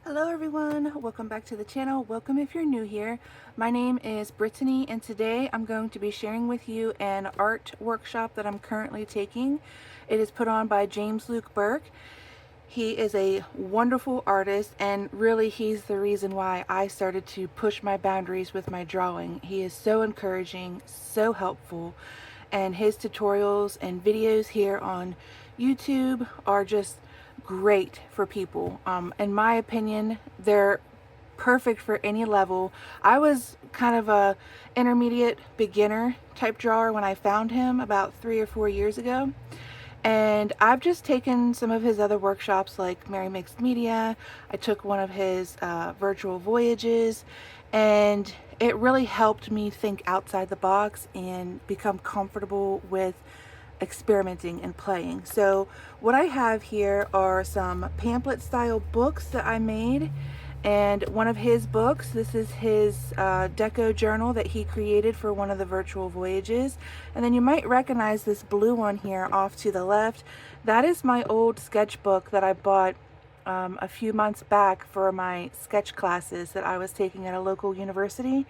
Hello everyone, welcome back to the channel. Welcome if you're new here. My name is Brittany and today I'm going to be sharing with you an art workshop that I'm currently taking. It is put on by James Luke Burke. He is a wonderful artist and really he's the reason why I started to push my boundaries with my drawing. He is so encouraging, so helpful, and his tutorials and videos here on YouTube are just great for people. In my opinion, they're perfect for any level. I was kind of a intermediate beginner type drawer when I found him about 3 or 4 years ago. And I've just taken some of his other workshops like Mary Mixed Media. I took one of his Virtual Voyages, and it really helped me think outside the box and become comfortable with experimenting and playing. So what I have here are some pamphlet style books that I made, and one of his books, this is his deco journal that he created for one of the Virtual Voyages. And then you might recognize this blue one here off to the left. That is my old sketchbook that I bought a few months back for my sketch classes that I was taking at a local university,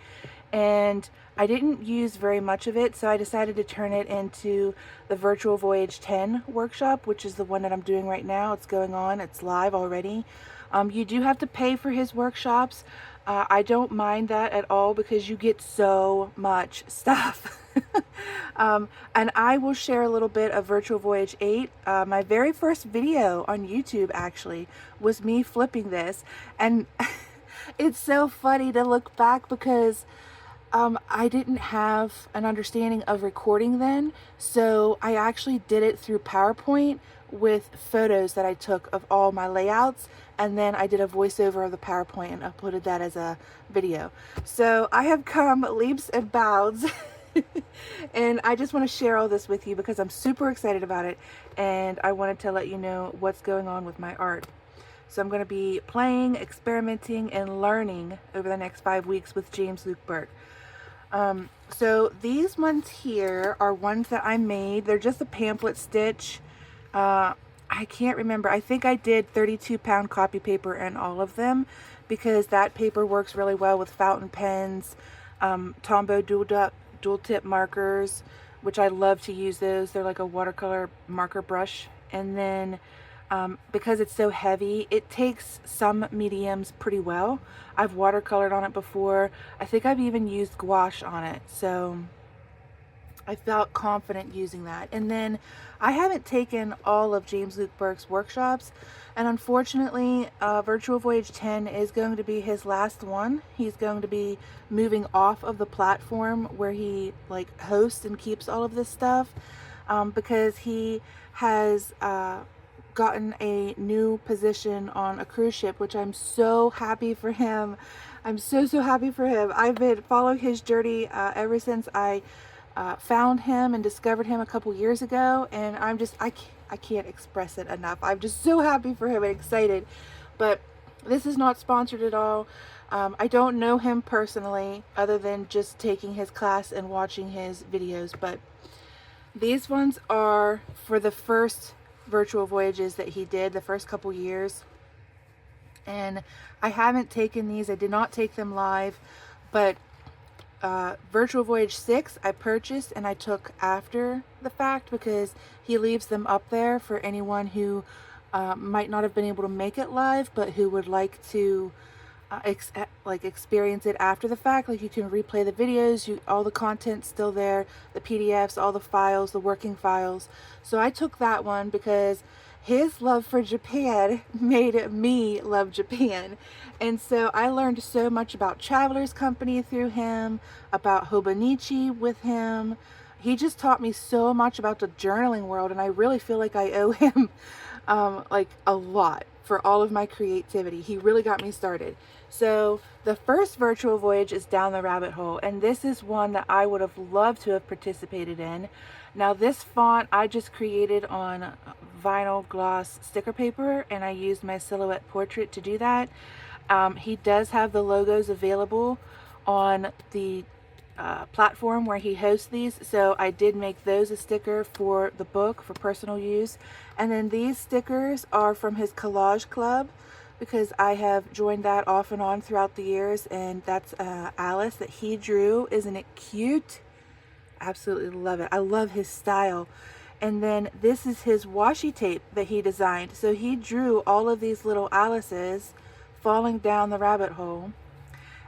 and I didn't use very much of it, so I decided to turn it into the Virtual Voyage 10 workshop, which is the one that I'm doing right now. It's going on, it's live already. You do have to pay for his workshops. I don't mind that at all because you get so much stuff. And I will share a little bit of Virtual Voyage 8. My very first video on YouTube actually was me flipping this, and it's so funny to look back because I didn't have an understanding of recording then, so I actually did it through PowerPoint with photos that I took of all my layouts, and then I did a voiceover of the PowerPoint and uploaded that as a video. So I have come leaps and bounds and I just want to share all this with you because I'm super excited about it, and I wanted to let you know what's going on with my art. So I'm going to be playing, experimenting, and learning over the next 5 weeks with James Luke Burke. So these ones here are ones that I made. They're just a pamphlet stitch. I can't remember. I think I did 32-pound copy paper in all of them because that paper works really well with fountain pens, Tombow dual tip markers, which I love to use those. They're like a watercolor marker brush. And then because it's so heavy, it takes some mediums pretty well. I've watercolored on it before. I think I've even used gouache on it, so I felt confident using that. And then I haven't taken all of James Luke Burke's workshops, and unfortunately Virtual Voyage 10 is going to be his last one. He's going to be moving off of the platform where he like hosts and keeps all of this stuff, because he has gotten a new position on a cruise ship, which I'm so happy for him. I'm so happy for him. I've been following his journey ever since I found him and discovered him a couple years ago, and I can't express it enough. I'm just so happy for him and excited. But this is not sponsored at all. I don't know him personally other than just taking his class and watching his videos, but these ones are for the first Virtual Voyages that he did, the first couple years. And I haven't taken these. I did not take them live, but Virtual Voyage 6 I purchased and I took after the fact because he leaves them up there for anyone who might not have been able to make it live but who would like to experience it after the fact. Like, you can replay the videos, all the content's still there, the PDFs, all the files, the working files. So I took that one because his love for Japan made me love Japan. And so I learned so much about Traveler's Company through him, about Hobonichi with him. He just taught me so much about the journaling world, and I really feel like I owe him like a lot for all of my creativity. He really got me started. So the first Virtual Voyage is Down the Rabbit Hole, and this is one that I would have loved to have participated in. Now this font I just created on vinyl gloss sticker paper, and I used my silhouette portrait to do that. He does have the logos available on the platform where he hosts these, so I did make those a sticker for the book for personal use. And then these stickers are from his collage club. because I have joined that off and on throughout the years, and that's Alice that he drew. Isn't it cute? Absolutely love it. I love his style. And then this is his washi tape that he designed. So he drew all of these little Alices falling down the rabbit hole,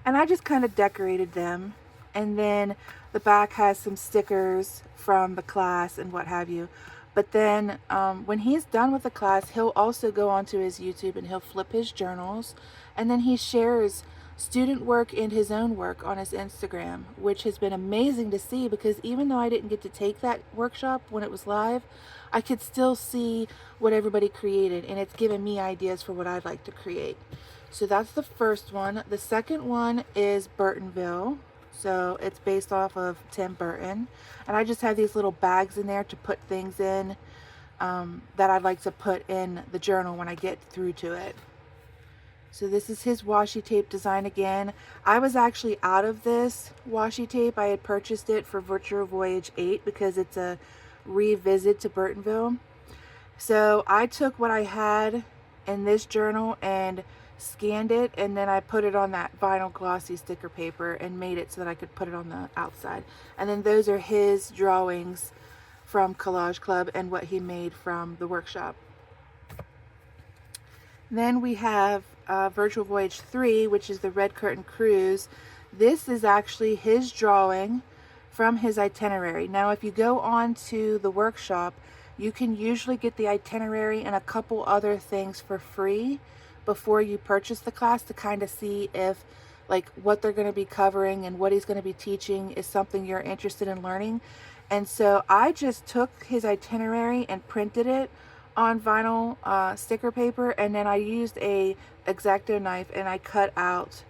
and I just kind of decorated them. And then the back has some stickers from the class and what have you. But then when he's done with the class, he'll also go onto his YouTube and he'll flip his journals, and then he shares student work and his own work on his Instagram, which has been amazing to see, because even though I didn't get to take that workshop when it was live, I could still see what everybody created, and it's given me ideas for what I'd like to create. So that's the first one. The second one is Burtonville. So it's based off of Tim Burton. And I just have these little bags in there to put things in that I'd like to put in the journal when I get through to it. So this is his washi tape design again. I was actually out of this washi tape. I had purchased it for Virtual Voyage 8 because it's a revisit to Burtonville. So I took what I had in this journal and scanned it, and then I put it on that vinyl glossy sticker paper and made it so that I could put it on the outside. And then those are his drawings from Collage Club and what he made from the workshop. Then we have Virtual Voyage 3, which is the Red Curtain Cruise. This is actually his drawing from his itinerary. Now if you go on to the workshop, you can usually get the itinerary and a couple other things for free before you purchase the class, to kind of see if like what they're going to be covering and what he's going to be teaching is something you're interested in learning. And so I just took his itinerary and printed it on vinyl sticker paper, and then I used a X-Acto knife and I cut out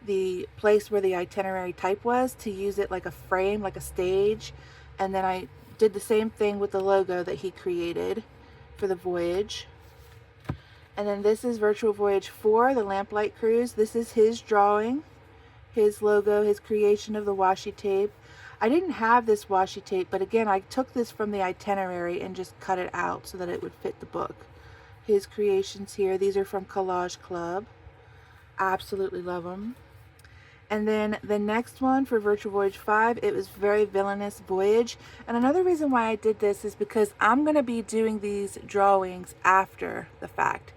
the place where the itinerary type was to use it like a frame, like a stage. And then I did the same thing with the logo that he created for the voyage. And then this is Virtual Voyage 4, the Lamplight Cruise. This is his drawing, his logo, his creation of the washi tape. I didn't have this washi tape, but again, I took this from the itinerary and just cut it out so that it would fit the book. His creations here, these are from Collage Club. Absolutely love them. And then the next one for Virtual Voyage 5, it was Very Villainous Voyage. And another reason why I did this is because I'm going to be doing these drawings after the fact.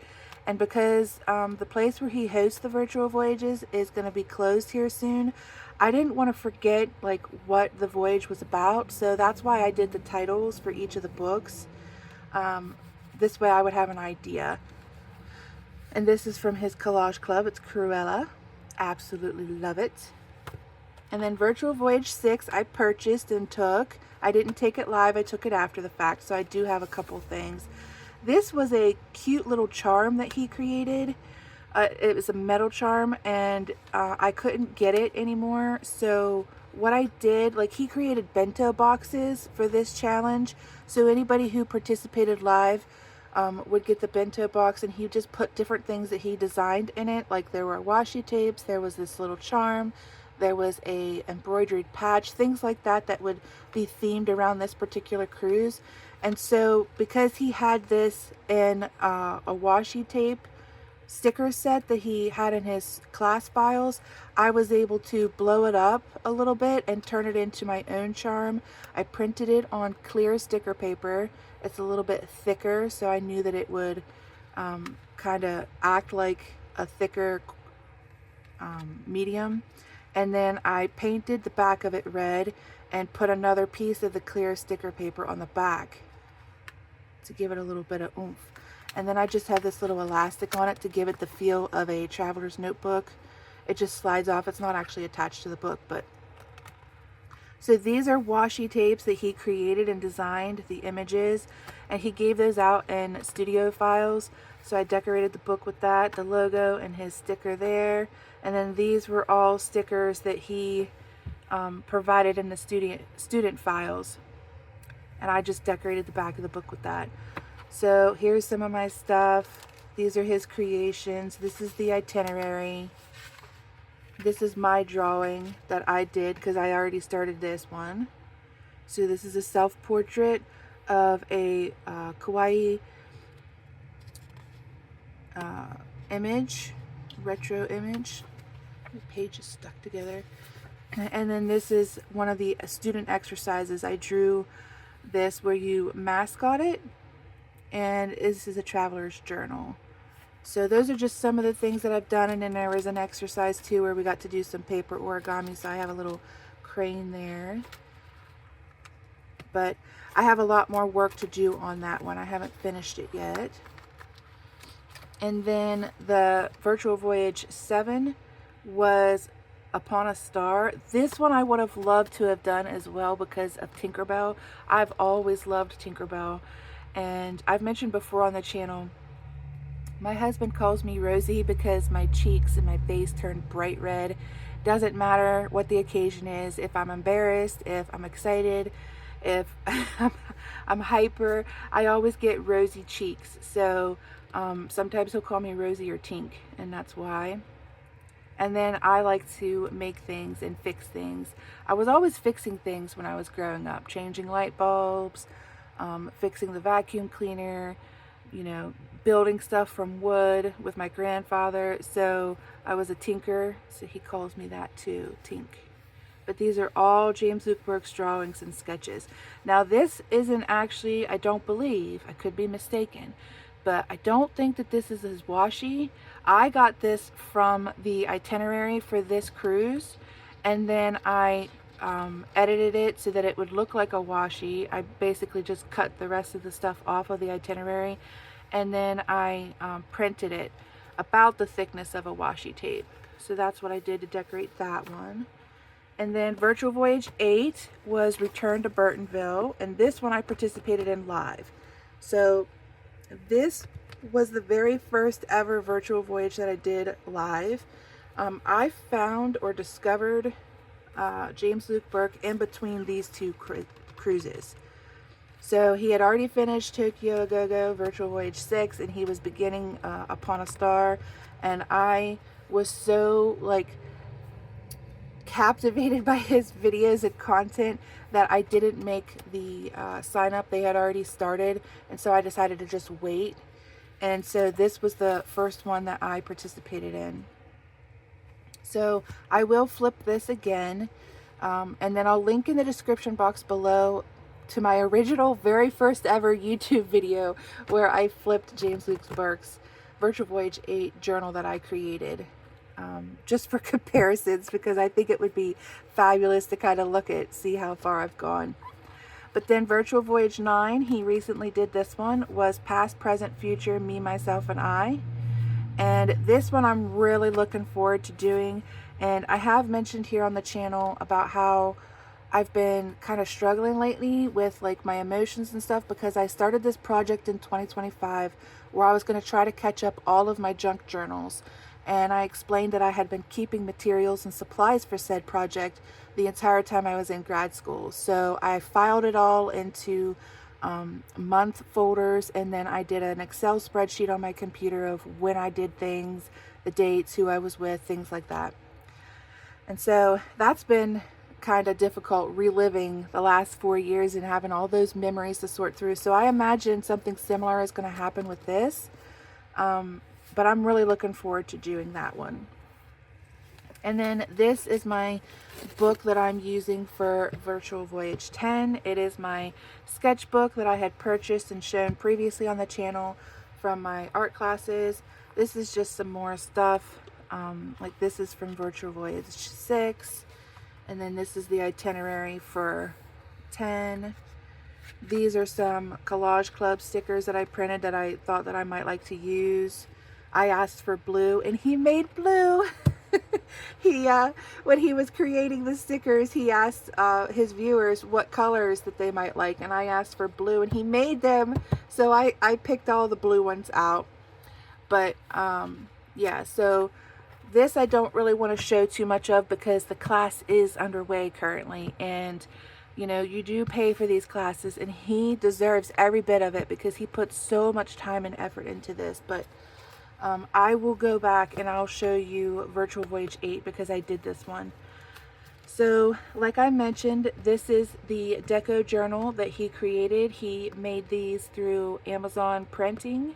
And because the place where he hosts the virtual voyages is going to be closed here soon, I didn't want to forget like what the voyage was about. So that's why I did the titles for each of the books. This way I would have an idea. And this is from his Collage Club. It's Cruella. Absolutely love it. And then Virtual Voyage 6 I purchased and took. I didn't take it live, I took it after the fact, so I do have a couple things. This was a cute little charm that he created. It was a metal charm, and I couldn't get it anymore. So what I did, like, he created bento boxes for this challenge. So anybody who participated live would get the bento box, and he just put different things that he designed in it. Like there were washi tapes, there was this little charm, there was a embroidered patch, things like that that would be themed around this particular cruise. And so because he had this in a washi tape sticker set that he had in his class files, I was able to blow it up a little bit and turn it into my own charm. I printed it on clear sticker paper. It's a little bit thicker, so I knew that it would kind of act like a thicker medium. And then I painted the back of it red and put another piece of the clear sticker paper on the back to give it a little bit of oomph. And then I just have this little elastic on it to give it the feel of a traveler's notebook. It just slides off. It's not actually attached to the book, but so these are washi tapes that he created and designed, the images, and he gave those out in studio files. So I decorated the book with that, the logo and his sticker there. And then these were all stickers that he provided in the student files. And I just decorated the back of the book with that. So here's some of my stuff. These are his creations. This is the itinerary. This is my drawing that I did because I already started this one. So this is a self-portrait of a kawaii image, retro image. The page is stuck together. And then this is one of the student exercises. I drew this where you mascot it, and this is a traveler's journal. So those are just some of the things that I've done, and then there was an exercise too where we got to do some paper origami, so I have a little crane there. But I have a lot more work to do on that one. I haven't finished it yet. And then the Virtual Voyage 7 was Upon a Star. This one I would have loved to have done as well because of Tinkerbell. I've always loved Tinkerbell. And I've mentioned before on the channel, my husband calls me Rosie because my cheeks and my face turn bright red. Doesn't matter what the occasion is. If I'm embarrassed, if I'm excited, if I'm hyper, I always get rosy cheeks. So sometimes he'll call me Rosie or Tink, and that's why. And then I like to make things and fix things. I was always fixing things when I was growing up, changing light bulbs, fixing the vacuum cleaner, you know, building stuff from wood with my grandfather. So I was a tinker, so he calls me that too, Tink. But these are all James Luke Burke's drawings and sketches. Now this isn't actually, I don't believe, I could be mistaken, but I don't think that this is his washi. I got this from the itinerary for this cruise, and then I edited it so that it would look like a washi. I basically just cut the rest of the stuff off of the itinerary, and then I printed it about the thickness of a washi tape. So that's what I did to decorate that one. And then Virtual Voyage 8 was Return to Burtonville, and this one I participated in live. So this was the very first ever Virtual Voyage that I did live. I found or discovered James Luke Burke in between these two cruises. So he had already finished Tokyo Go-Go Virtual Voyage 6, and he was beginning Upon a Star, and I was so like captivated by his videos and content that I didn't make the sign up. They had already started, and so I decided to just wait. And so this was the first one that I participated in. So I will flip this again, and then I'll link in the description box below to my original very first ever YouTube video where I flipped James Luke Burke's Virtual Voyage 8 journal that I created. Just for comparisons, because I think it would be fabulous to kind of look at, see how far I've gone. But then Virtual Voyage 9, he recently did this one, was Past, Present, Future, Me, Myself, and I. And this one I'm really looking forward to doing. And I have mentioned here on the channel about how I've been kind of struggling lately with like my emotions and stuff, because I started this project in 2025 where I was going to try to catch up all of my junk journals. And I explained that I had been keeping materials and supplies for said project the entire time I was in grad school. So I filed it all into month folders, and then I did an Excel spreadsheet on my computer of when I did things, the dates, who I was with, things like that. And so that's been kind of difficult, reliving the last 4 years and having all those memories to sort through. So I imagine something similar is going to happen with this. But I'm really looking forward to doing that one. And then this is my book that I'm using for Virtual Voyage 10. It is my sketchbook that I had purchased and shown previously on the channel from my art classes. This is just some more stuff. Like this is from Virtual Voyage 6. And then this is the itinerary for 10. These are some Collage Club stickers that I printed that I thought that I might like to use. I asked for blue, and he made blue. When he was creating the stickers, he asked his viewers what colors that they might like, and I asked for blue, and he made them. So I picked all the blue ones out. But yeah, so this I don't really want to show too much of because the class is underway currently, and you know, you do pay for these classes, and he deserves every bit of it because he puts so much time and effort into this. But I will go back and I'll show you Virtual Voyage 8 because I did this one. So like I mentioned, this is the Deco Journal that he created. He made these through Amazon printing,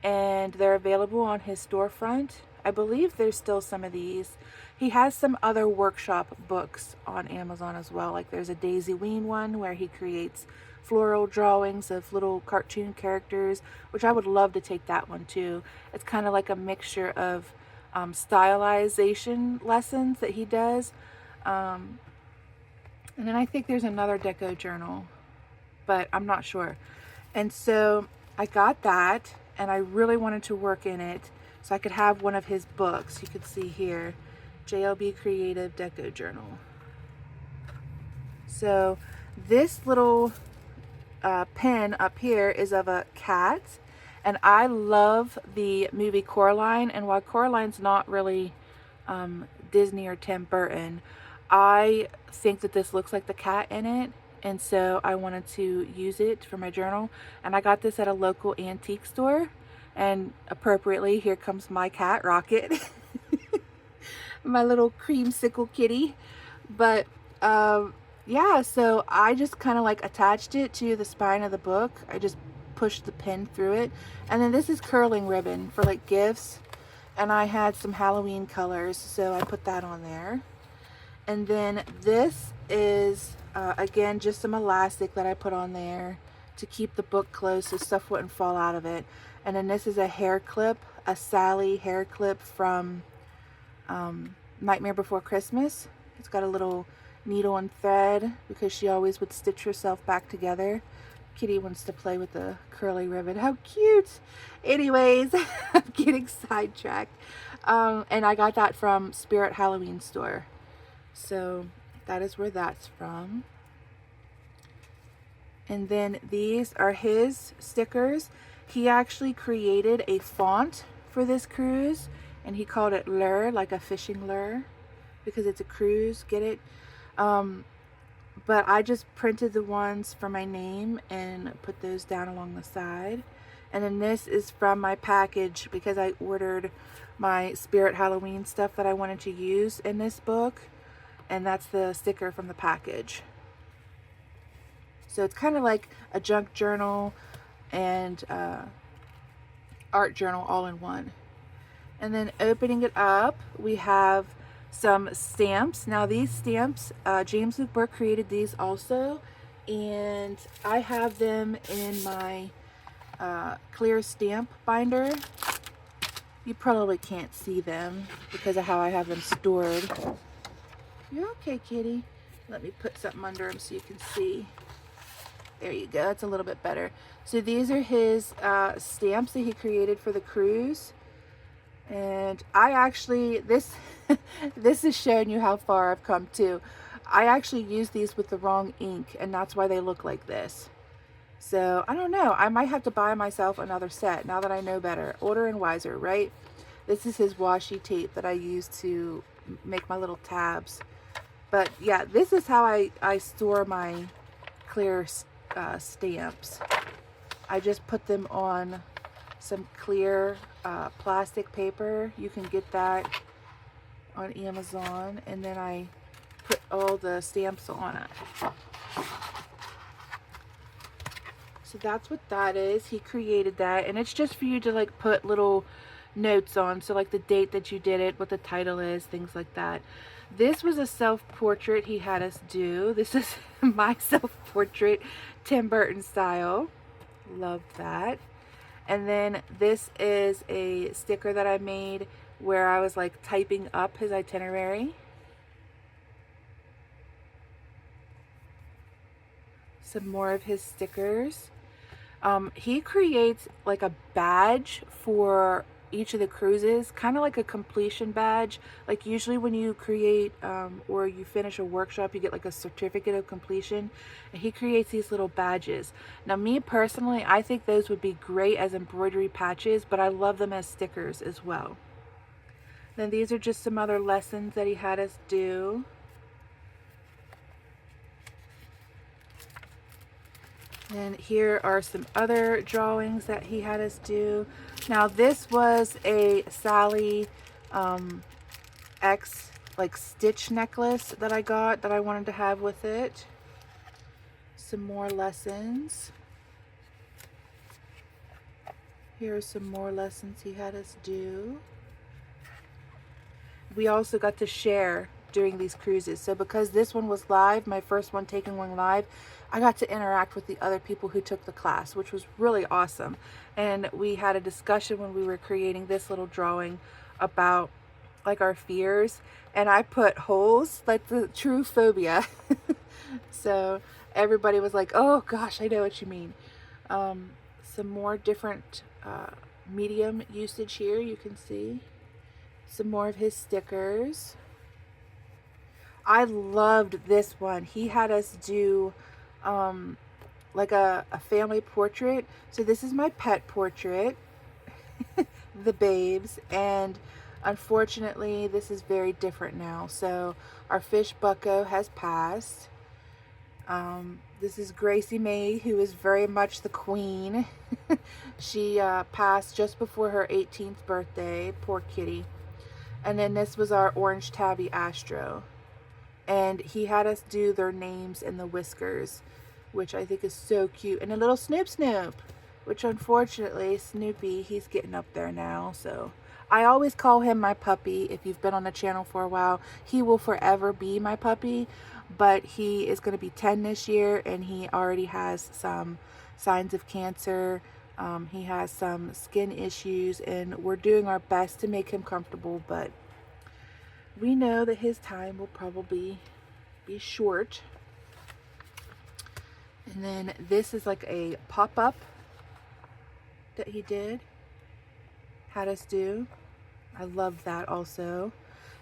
and they're available on his storefront. I believe there's still some of these. He has some other workshop books on Amazon as well. Like there's a Daisy Ween one where he creates floral drawings of little cartoon characters, which I would love to take that one too. It's kind of like a mixture of stylization lessons that he does. And then I think there's another deco journal, but I'm not sure. And so I got that, and I really wanted to work in it so I could have one of his books. You could see here, JLB Creative Deco Journal. So this little pen up here is of a cat, and I love the movie Coraline, and while Coraline's not really Disney or Tim Burton, I think that this looks like the cat in it, and so I wanted to use it for my journal. And I got this at a local antique store, and appropriately, here comes my cat Rocket, my little creamsicle kitty. But yeah, so I just kind of like attached it to the spine of the book. I just pushed the pin through it, and then this is curling ribbon for like gifts, and I had some Halloween colors, so I put that on there. And then this is again just some elastic that I put on there to keep the book closed so stuff wouldn't fall out of it. And then this is a hair clip, a Sally hair clip from Nightmare Before Christmas. It's got a little needle and thread because she always would stitch herself back together. Kitty wants to play with the curly ribbon. How cute! Anyways, I'm getting sidetracked. And I got that from Spirit Halloween store. So that is where that's from. And then these are his stickers. He actually created a font for this cruise, and he called it lure, like a fishing lure, because it's a cruise, get it? But I just printed the ones for my name and put those down along the side. And then this is from my package because I ordered my Spirit Halloween stuff that I wanted to use in this book, and that's the sticker from the package. So it's kind of like a junk journal and art journal all in one. And then opening it up, we have some stamps. Now these stamps, James Luke Burke created these also, and I have them in my clear stamp binder. You probably can't see them because of how I have them stored. You're okay, kitty. Let me put something under them so you can see. There you go, that's a little bit better. So these are his stamps that he created for the cruise. And I actually, this is showing you how far I've come too. I actually used these with the wrong ink, and that's why they look like this. So I don't know, I might have to buy myself another set now that I know better. Older and wiser, right? This is his washi tape that I use to make my little tabs. But yeah, this is how I store my clear stamps. I just put them on some clear plastic paper. You can get that on Amazon, and then I put all the stamps on it. So that's what that is. He created that, and it's just for you to like put little notes on, so like the date that you did it, what the title is, things like that. This was a self-portrait he had us do. This is my self-portrait, Tim Burton style. Love that. And then this is a sticker that I made where I was like typing up his itinerary. Some more of his stickers. He creates like a badge for each of the cruises, kind of like a completion badge. Like usually when you create or you finish a workshop, you get like a certificate of completion, and he creates these little badges. Now me personally, I think those would be great as embroidery patches, but I love them as stickers as well. Then these are just some other lessons that he had us do. And here are some other drawings that he had us do. Now this was a Sally X like stitch necklace that I got that I wanted to have with it. Some more lessons. Here are some more lessons he had us do. We also got to share during these cruises. So because this one was live, my first one taking one live, I got to interact with the other people who took the class, which was really awesome. And we had a discussion when we were creating this little drawing about like our fears, and I put holes, like the true phobia. So everybody was like, oh gosh, I know what you mean. Some more different medium usage here, you can see. Some more of his stickers. I loved this one. He had us do like a family portrait. So this is my pet portrait, the babes, and unfortunately this is very different now. So our fish Bucko has passed. This is Gracie Mae, who is very much the queen. She passed just before her 18th birthday. Poor kitty. And then this was our orange tabby Astro. And he had us do their names and the whiskers, which I think is so cute. And a little Snoop Snoop, which unfortunately, Snoopy, he's getting up there now. So I always call him my puppy. If you've been on the channel for a while, he will forever be my puppy. But he is going to be 10 this year, and he already has some signs of cancer. He has some skin issues, and we're doing our best to make him comfortable, but we know that his time will probably be short. And then this is like a pop-up that he had us do. I love that also.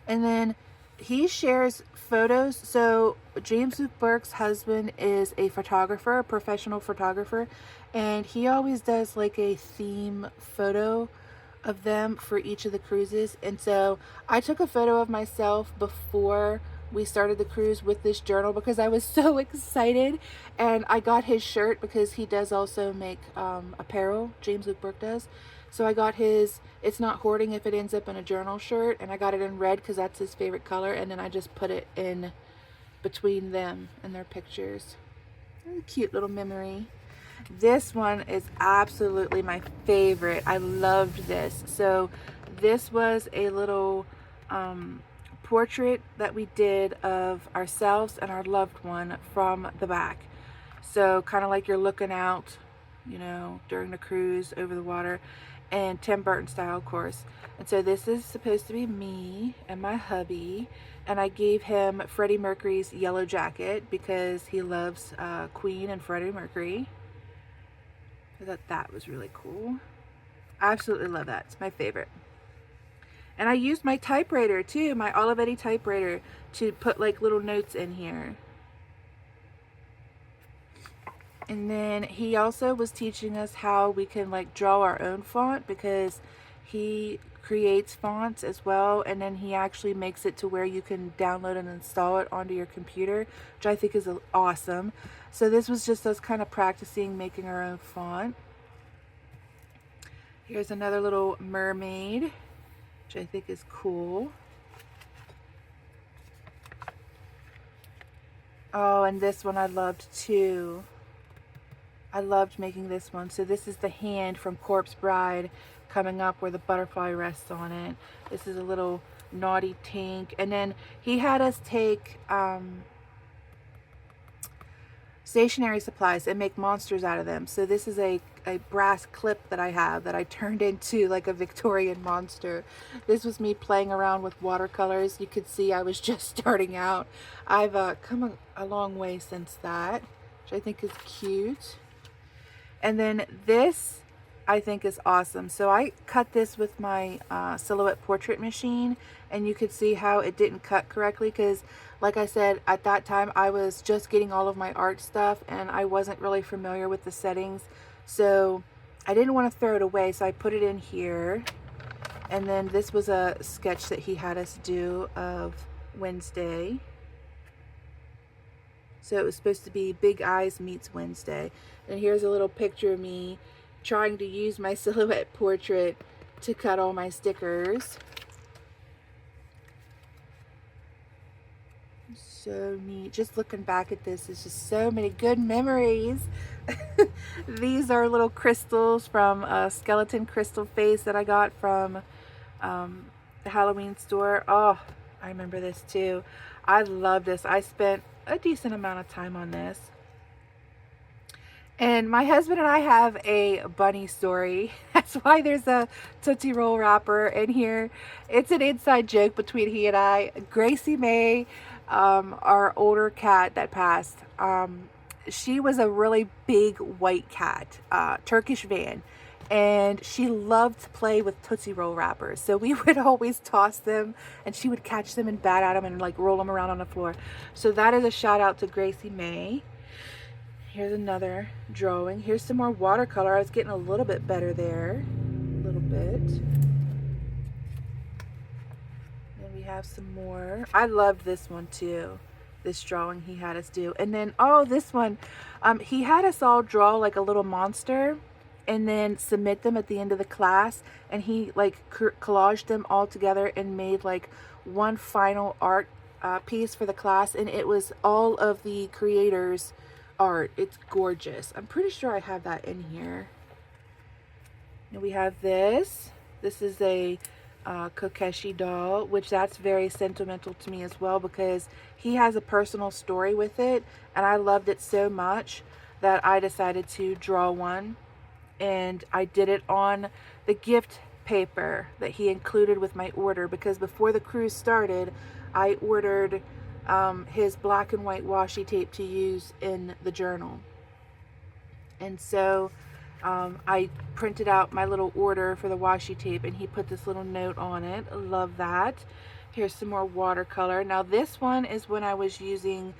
And then he shares photos. So James Luke Burke's husband is a photographer, a professional photographer, and he always does like a theme photo of them for each of the cruises. And so I took a photo of myself before we started the cruise with this journal because I was so excited, and I got his shirt because he does also make apparel. James Luke Burke does. So I got his It's Not Hoarding If It Ends Up in a Journal shirt, and I got it in red because that's his favorite color, and then I just put it in between them and their pictures. A cute little memory. This one is absolutely my favorite. I loved this. So this was a little portrait that we did of ourselves and our loved one from the back. So kind of like you're looking out, you know, during the cruise over the water, and Tim Burton style, of course. And so this is supposed to be me and my hubby, and I gave him Freddie Mercury's yellow jacket because he loves Queen and Freddie Mercury. I thought that was really cool. I absolutely love that. It's my favorite. And I used my typewriter too, my Olivetti typewriter, to put like little notes in here. And then he also was teaching us how we can like draw our own font, because he creates fonts as well, and then he actually makes it to where you can download and install it onto your computer, which I think is awesome. So this was just us kind of practicing making our own font. Here's another little mermaid, which I think is cool. Oh, and this one I loved too. I loved making this one. So this is the hand from Corpse Bride coming up where the butterfly rests on it. This is a little naughty tank. And then he had us take stationery supplies and make monsters out of them. So this is a brass clip that I have that I turned into like a Victorian monster. This was me playing around with watercolors. You could see I was just starting out. I've come a long way since that, which I think is cute. And then this I think is awesome. So I cut this with my Silhouette portrait machine, and you could see how it didn't cut correctly because, like I said, at that time I was just getting all of my art stuff and I wasn't really familiar with the settings. So I didn't want to throw it away, so I put it in here. And then this was a sketch that he had us do of Wednesday. So it was supposed to be Big Eyes meets Wednesday. And here's a little picture of me trying to use my Silhouette portrait to cut all my stickers. So neat. Just looking back at this, it's just so many good memories. These are little crystals from a skeleton crystal face that I got from the Halloween store. Oh, I remember this too. I love this. I spent a decent amount of time on this. And my husband and I have a bunny story. That's why there's a Tootsie Roll wrapper in here. It's an inside joke between he and I. Gracie May, our older cat that passed, she was a really big white cat, Turkish van. And she loved to play with Tootsie Roll wrappers. So we would always toss them and she would catch them and bat at them and like roll them around on the floor. So that is a shout out to Gracie May. Here's another drawing. Here's some more watercolor. I was getting a little bit better there. A little bit. Then we have some more. I loved this one too. This drawing he had us do. And then, oh, this one. He had us all draw like a little monster and then submit them at the end of the class. And he like collaged them all together and made like one final art piece for the class. And it was all of the creators' art. It's gorgeous. I'm pretty sure I have that in here. And we have this. This is a Kokeshi doll, which that's very sentimental to me as well because he has a personal story with it and I loved it so much that I decided to draw one, and I did it on the gift paper that he included with my order because before the cruise started I ordered his black and white washi tape to use in the journal. And so I printed out my little order for the washi tape and he put this little note on it. I love that. Here's some more watercolor. Now this one is when I was using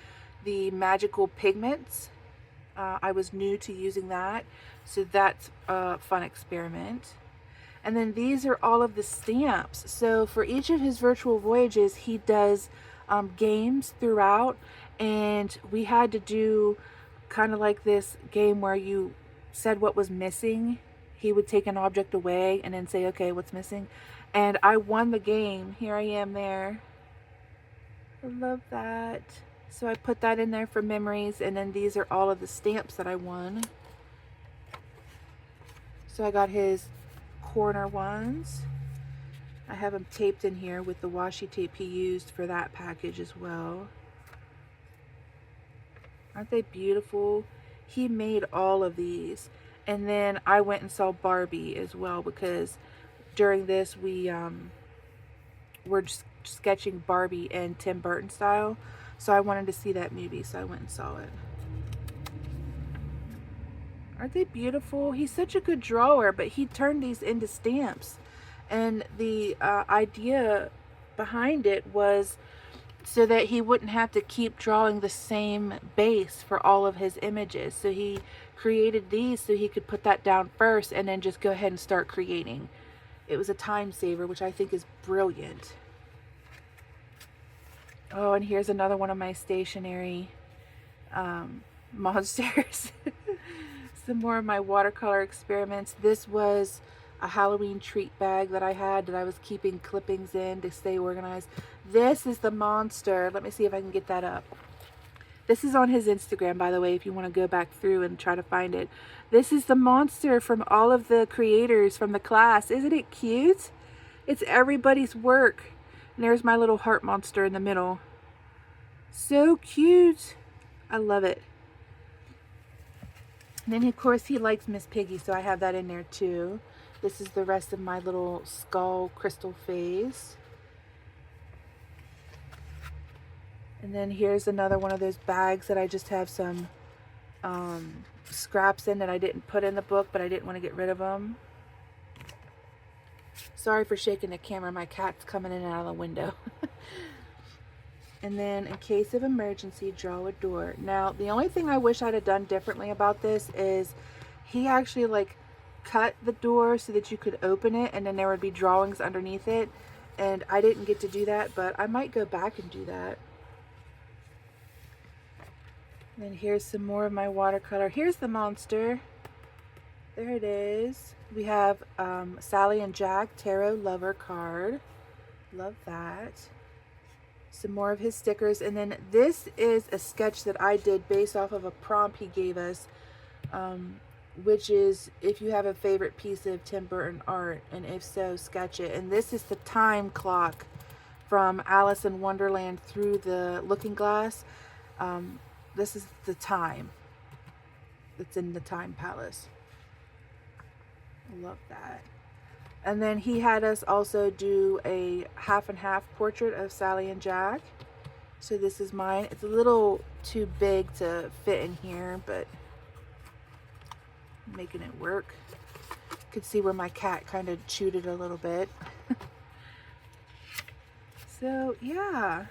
the magical pigments. I was new to using that, so that's a fun experiment. And then these are all of the stamps. So for each of his virtual voyages he does games throughout, and we had to do kind of like this game where you said what was missing. He would take an object away and then say, okay, what's missing? And I won the game. Here I am there. I love that. So I put that in there for memories, and then these are all of the stamps that I won. So I got his corner ones. I have them taped in here with the washi tape he used for that package as well. Aren't they beautiful? He made all of these. And then I went and saw Barbie as well because during this we were just sketching Barbie in Tim Burton style. So I wanted to see that movie, so I went and saw it. Aren't they beautiful? He's such a good drawer, but he turned these into stamps. And the idea behind it was so that he wouldn't have to keep drawing the same base for all of his images. So he created these so he could put that down first and then just go ahead and start creating. It was a time saver, which I think is brilliant. Oh, and here's another one of my stationery monsters. Some more of my watercolor experiments. This was a Halloween treat bag that I had that I was keeping clippings in to stay organized. This is the monster. Let me see if I can get that up. This is on his Instagram, by the way, if you want to go back through and try to find it. This is the monster from all of the creators from the class. Isn't it cute? It's everybody's work. And there's my little heart monster in the middle. So cute. I love it. And then, of course, he likes Miss Piggy, so I have that in there too. This is the rest of my little skull crystal face. And then here's another one of those bags that I just have some scraps in that I didn't put in the book, but I didn't want to get rid of them. Sorry for shaking the camera. My cat's coming in and out of the window. And then, in case of emergency, draw a door. Now, the only thing I wish I'd have done differently about this is he actually like cut the door so that you could open it and then there would be drawings underneath it, and I didn't get to do that, but I might go back and do that. And then here's some more of my watercolor. Here's the monster. There it is. We have Sally and Jack Tarot Lover card. Love that. some more of his stickers. And then this is a sketch that I did based off of a prompt he gave us, which is, if you have a favorite piece of Tim Burton art, and if so, sketch it. And this is the time clock from Alice in Wonderland through the looking glass. This is the time that's in the time palace. Love that. And then he had us also do a half and half portrait of Sally and Jack. So this is mine. It's a little too big to fit in here, but I'm making it work. You could see where my cat kind of chewed it a little bit. So yeah,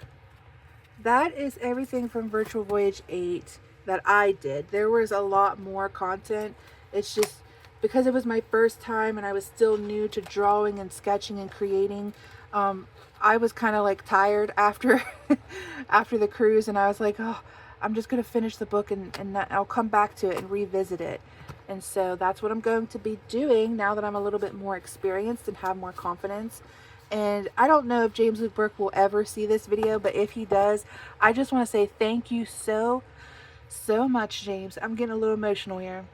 that is everything from Virtual Voyage 8 that I did. There was a lot more content. It's just because it was my first time and I was still new to drawing and sketching and creating. I was kind of like tired after after the cruise, and I was like, oh, I'm just gonna finish the book and I'll come back to it and revisit it. And so that's what I'm going to be doing now that I'm a little bit more experienced and have more confidence. And I don't know if James Luke Burke will ever see this video, but if he does, I just want to say thank you so much, James. I'm getting a little emotional here,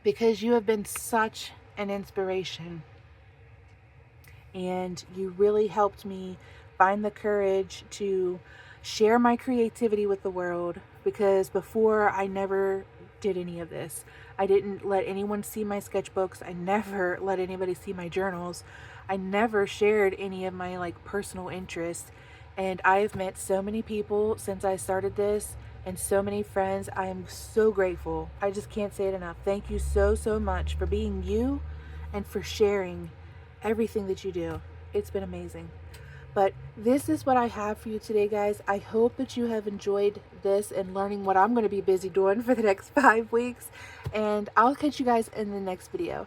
because you have been such an inspiration, and you really helped me find the courage to share my creativity with the world, because before I never did any of this. I didn't let anyone see my sketchbooks. I never let anybody see my journals. I never shared any of my like personal interests, and I've met so many people since I started this, and so many friends. I am so grateful. I just can't say it enough. Thank you so much for being you and for sharing everything that you do. It's been amazing. But this is what I have for you today, guys. I hope that you have enjoyed this and learning what I'm going to be busy doing for the next 5 weeks. And I'll catch you guys in the next video.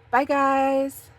Bye, guys.